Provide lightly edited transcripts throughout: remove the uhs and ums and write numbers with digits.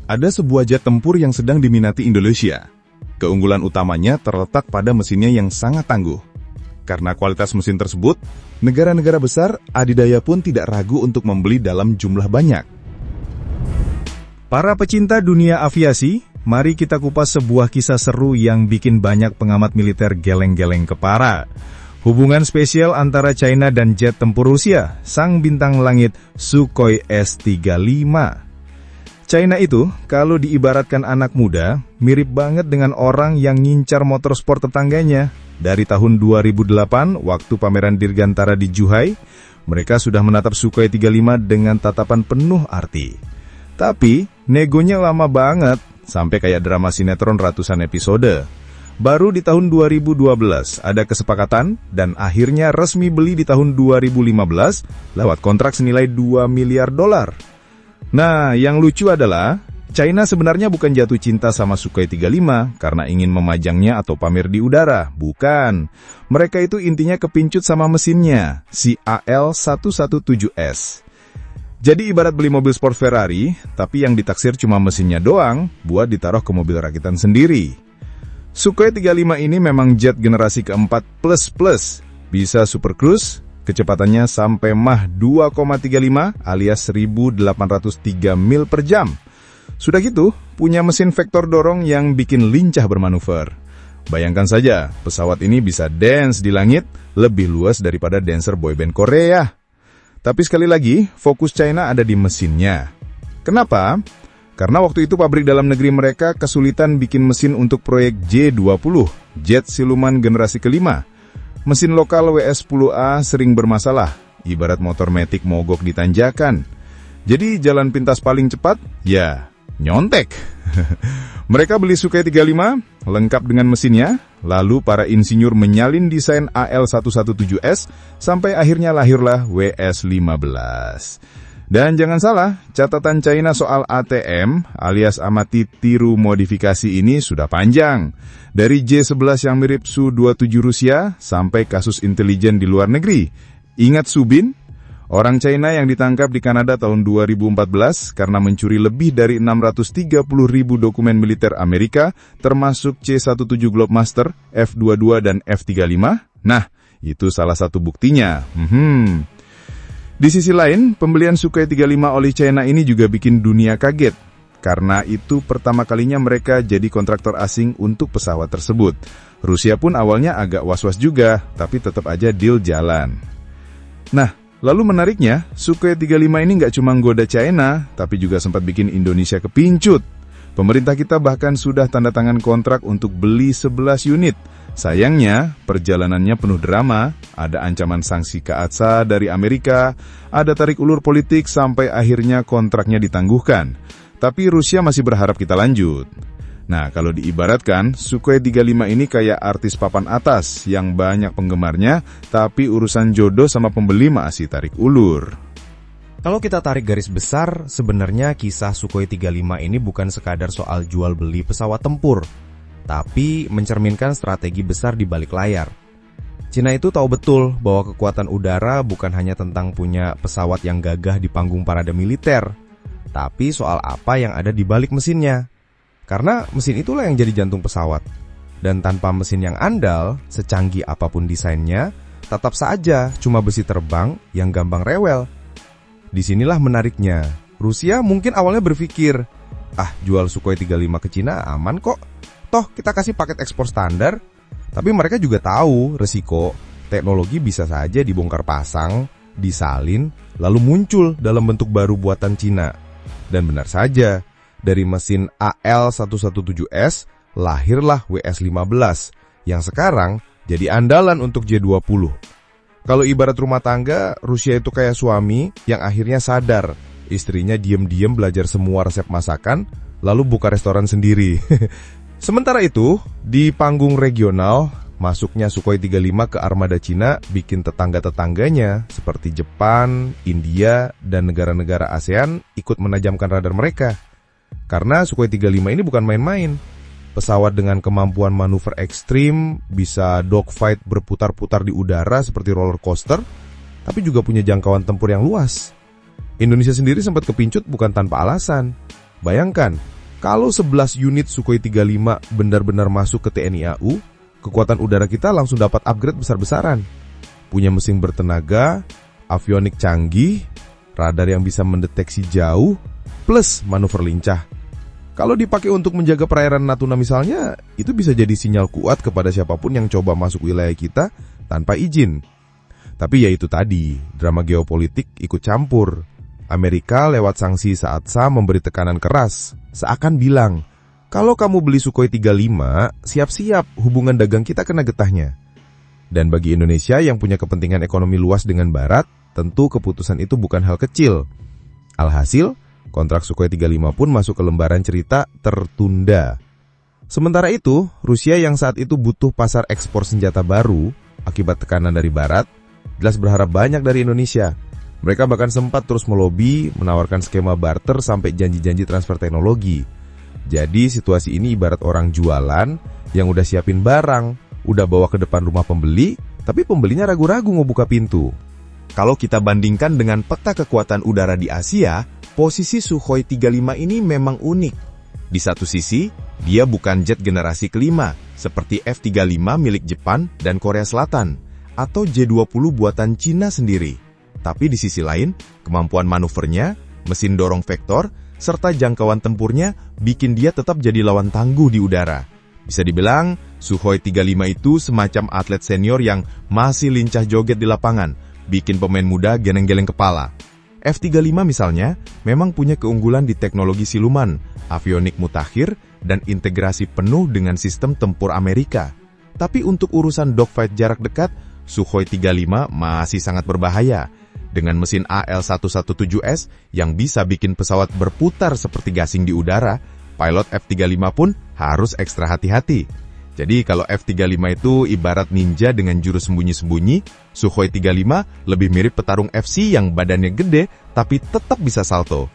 Ada sebuah jet tempur yang sedang diminati Indonesia. Keunggulan utamanya terletak pada mesinnya yang sangat tangguh. Karena kualitas mesin tersebut, negara-negara besar adidaya pun tidak ragu untuk membeli dalam jumlah banyak. Para pecinta dunia aviasi, mari kita kupas sebuah kisah seru yang bikin banyak pengamat militer geleng-geleng kepala. Hubungan spesial antara China dan jet tempur Rusia, sang bintang langit Sukhoi S-35. China itu, kalau diibaratkan anak muda, mirip banget dengan orang yang ngincar motorsport tetangganya. Dari tahun 2008, waktu pameran Dirgantara di Zhuhai, mereka sudah menatap Sukhoi 35 dengan tatapan penuh arti. Tapi, negonya lama banget, sampai kayak drama sinetron ratusan episode. Baru di tahun 2012 ada kesepakatan dan akhirnya resmi beli di tahun 2015 lewat kontrak senilai $2 miliar. Nah, yang lucu adalah China sebenarnya bukan jatuh cinta sama Sukhoi 35 karena ingin memajangnya atau pamer di udara, bukan. Mereka itu intinya kepincut sama mesinnya, si AL117S. Jadi ibarat beli mobil sport Ferrari, tapi yang ditaksir cuma mesinnya doang buat ditaruh ke mobil rakitan sendiri. Sukhoi 35 ini memang jet generasi keempat plus, bisa super cruise, kecepatannya sampai Mach 2,35 alias 1803 mil per jam. Sudah gitu, punya mesin vektor dorong yang bikin lincah bermanuver. Bayangkan saja, pesawat ini bisa dance di langit lebih luas daripada dancer boyband Korea. Tapi sekali lagi, fokus China ada di mesinnya. Kenapa? Karena waktu itu pabrik dalam negeri mereka kesulitan bikin mesin untuk proyek J-20, jet siluman generasi kelima. Mesin lokal WS-10A sering bermasalah, ibarat motor metik mogok di tanjakan. Jadi jalan pintas paling cepat, ya nyontek. Mereka beli Sukhoi 35, lengkap dengan mesinnya, lalu para insinyur menyalin desain AL117S, sampai akhirnya lahirlah WS-15. Dan jangan salah, catatan China soal ATM alias amati tiru modifikasi ini sudah panjang. Dari J-11 yang mirip Su-27 Rusia sampai kasus intelijen di luar negeri. Ingat Subin? Orang China yang ditangkap di Kanada tahun 2014 karena mencuri lebih dari 630.000 dokumen militer Amerika, termasuk C-17 Globemaster, F-22 dan F-35. Nah, itu salah satu buktinya. Di sisi lain, pembelian Sukhoi 35 oleh China ini juga bikin dunia kaget. Karena itu pertama kalinya mereka jadi kontraktor asing untuk pesawat tersebut. Rusia pun awalnya agak was-was juga, tapi tetap aja deal jalan. Nah, lalu menariknya, Sukhoi 35 ini nggak cuma nggoda China, tapi juga sempat bikin Indonesia kepincut. Pemerintah kita bahkan sudah tanda tangan kontrak untuk beli 11 unit. Sayangnya, perjalanannya penuh drama, ada ancaman sanksi KATSA dari Amerika, ada tarik ulur politik sampai akhirnya kontraknya ditangguhkan. Tapi Rusia masih berharap kita lanjut. Nah, kalau diibaratkan, Sukhoi 35 ini kayak artis papan atas yang banyak penggemarnya, tapi urusan jodoh sama pembeli masih tarik ulur. Kalau kita tarik garis besar, sebenarnya kisah Sukhoi 35 ini bukan sekadar soal jual beli pesawat tempur, tapi mencerminkan strategi besar di balik layar. Cina itu tahu betul bahwa kekuatan udara bukan hanya tentang punya pesawat yang gagah di panggung parade militer, tapi soal apa yang ada di balik mesinnya. Karena mesin itulah yang jadi jantung pesawat. Dan tanpa mesin yang andal, secanggih apapun desainnya, tetap saja cuma besi terbang yang gampang rewel. Disinilah menariknya. Rusia mungkin awalnya berpikir, jual Sukhoi 35 ke Cina aman kok. Toh kita kasih paket ekspor standar. Tapi mereka juga tahu resiko teknologi bisa saja dibongkar pasang, disalin, lalu muncul dalam bentuk baru buatan Cina. Dan benar saja, dari mesin AL117S lahirlah WS-15 yang sekarang jadi andalan untuk J-20. Kalau ibarat rumah tangga, Rusia itu kayak suami yang akhirnya sadar istrinya diam-diam belajar semua resep masakan, lalu buka restoran sendiri. Sementara itu, di panggung regional, masuknya Sukhoi 35 ke armada Cina bikin tetangga-tetangganya seperti Jepang, India, dan negara-negara ASEAN ikut menajamkan radar mereka. Karena Sukhoi 35 ini bukan main-main. Pesawat dengan kemampuan manuver ekstrim, bisa dogfight berputar-putar di udara seperti roller coaster, tapi juga punya jangkauan tempur yang luas. Indonesia sendiri sempat kepincut bukan tanpa alasan. Bayangkan, Kalau 11 unit Sukhoi 35 benar-benar masuk ke TNI AU, kekuatan udara kita langsung dapat upgrade besar-besaran. Punya mesin bertenaga, avionik canggih, radar yang bisa mendeteksi jauh, plus manuver lincah. Kalau dipakai untuk menjaga perairan Natuna misalnya, itu bisa jadi sinyal kuat kepada siapapun yang coba masuk wilayah kita tanpa izin. Tapi ya itu tadi, drama geopolitik ikut campur. Amerika lewat sanksi saat SA memberi tekanan keras, seakan bilang, kalau kamu beli Sukhoi 35, siap-siap hubungan dagang kita kena getahnya. Dan bagi Indonesia yang punya kepentingan ekonomi luas dengan Barat, tentu keputusan itu bukan hal kecil. Alhasil, kontrak Sukhoi 35 pun masuk ke lembaran cerita tertunda. Sementara itu, Rusia yang saat itu butuh pasar ekspor senjata baru akibat tekanan dari Barat, jelas berharap banyak dari Indonesia. Mereka bahkan sempat terus melobi, menawarkan skema barter sampai janji-janji transfer teknologi. Jadi situasi ini ibarat orang jualan yang udah siapin barang, udah bawa ke depan rumah pembeli, tapi pembelinya ragu-ragu mau buka pintu. Kalau kita bandingkan dengan peta kekuatan udara di Asia, posisi Sukhoi 35 ini memang unik. Di satu sisi, dia bukan jet generasi kelima, seperti F-35 milik Jepang dan Korea Selatan, atau J-20 buatan Cina sendiri. Tapi di sisi lain, kemampuan manuvernya, mesin dorong vektor, serta jangkauan tempurnya bikin dia tetap jadi lawan tangguh di udara. Bisa dibilang, Sukhoi 35 itu semacam atlet senior yang masih lincah joget di lapangan, bikin pemain muda geleng-geleng kepala. F-35 misalnya, memang punya keunggulan di teknologi siluman, avionik mutakhir, dan integrasi penuh dengan sistem tempur Amerika. Tapi untuk urusan dogfight jarak dekat, Sukhoi 35 masih sangat berbahaya. Dengan mesin AL-117S yang bisa bikin pesawat berputar seperti gasing di udara, pilot F-35 pun harus ekstra hati-hati. Jadi kalau F-35 itu ibarat ninja dengan jurus sembunyi-sembunyi, Sukhoi 35 lebih mirip petarung FC yang badannya gede tapi tetap bisa salto.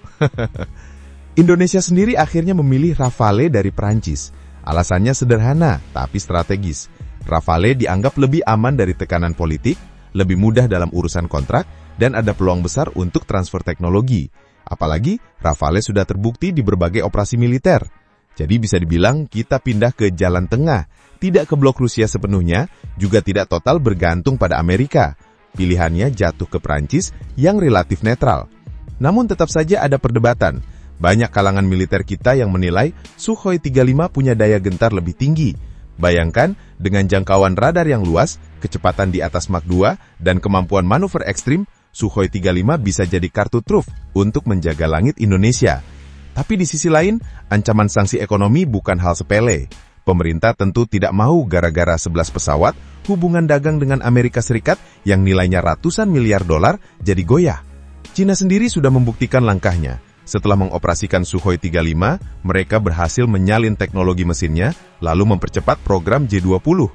Indonesia sendiri akhirnya memilih Rafale dari Perancis. Alasannya sederhana tapi strategis. Rafale dianggap lebih aman dari tekanan politik, lebih mudah dalam urusan kontrak, dan ada peluang besar untuk transfer teknologi. Apalagi Rafale sudah terbukti di berbagai operasi militer. Jadi bisa dibilang kita pindah ke jalan tengah, tidak ke blok Rusia sepenuhnya, juga tidak total bergantung pada Amerika. Pilihannya jatuh ke Prancis yang relatif netral. Namun tetap saja ada perdebatan. Banyak kalangan militer kita yang menilai Sukhoi 35 punya daya gentar lebih tinggi. Bayangkan, dengan jangkauan radar yang luas, kecepatan di atas Mach 2, dan kemampuan manuver ekstrim, Sukhoi 35 bisa jadi kartu truf untuk menjaga langit Indonesia. Tapi di sisi lain, ancaman sanksi ekonomi bukan hal sepele. Pemerintah tentu tidak mau gara-gara 11 pesawat, hubungan dagang dengan Amerika Serikat yang nilainya ratusan miliar dolar jadi goyah. Cina sendiri sudah membuktikan langkahnya. Setelah mengoperasikan Sukhoi 35, mereka berhasil menyalin teknologi mesinnya, lalu mempercepat program J-20.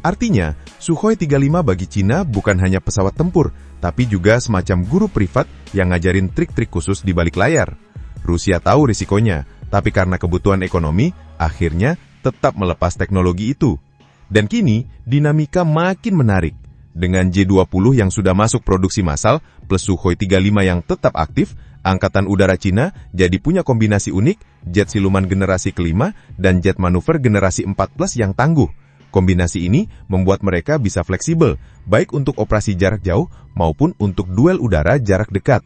Artinya, Sukhoi 35 bagi Cina bukan hanya pesawat tempur, tapi juga semacam guru privat yang ngajarin trik-trik khusus di balik layar. Rusia tahu risikonya, tapi karena kebutuhan ekonomi, akhirnya tetap melepas teknologi itu. Dan kini, dinamika makin menarik. Dengan J-20 yang sudah masuk produksi massal, plus Sukhoi 35 yang tetap aktif, Angkatan Udara Cina jadi punya kombinasi unik, jet siluman generasi kelima dan jet manuver generasi 4+ yang tangguh. Kombinasi ini membuat mereka bisa fleksibel, baik untuk operasi jarak jauh maupun untuk duel udara jarak dekat.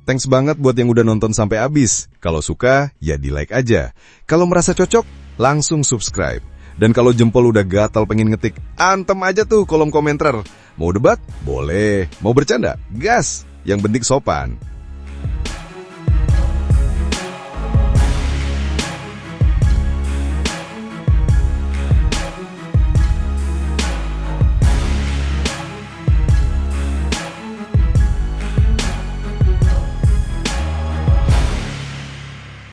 Thanks banget buat yang udah nonton sampai habis. Kalau suka, ya di-like aja. Kalau merasa cocok, langsung subscribe. Dan kalau jempol udah gatal pengen ngetik, antem aja tuh kolom komentar. Mau debat? Boleh. Mau bercanda? Gas. Yang penting sopan.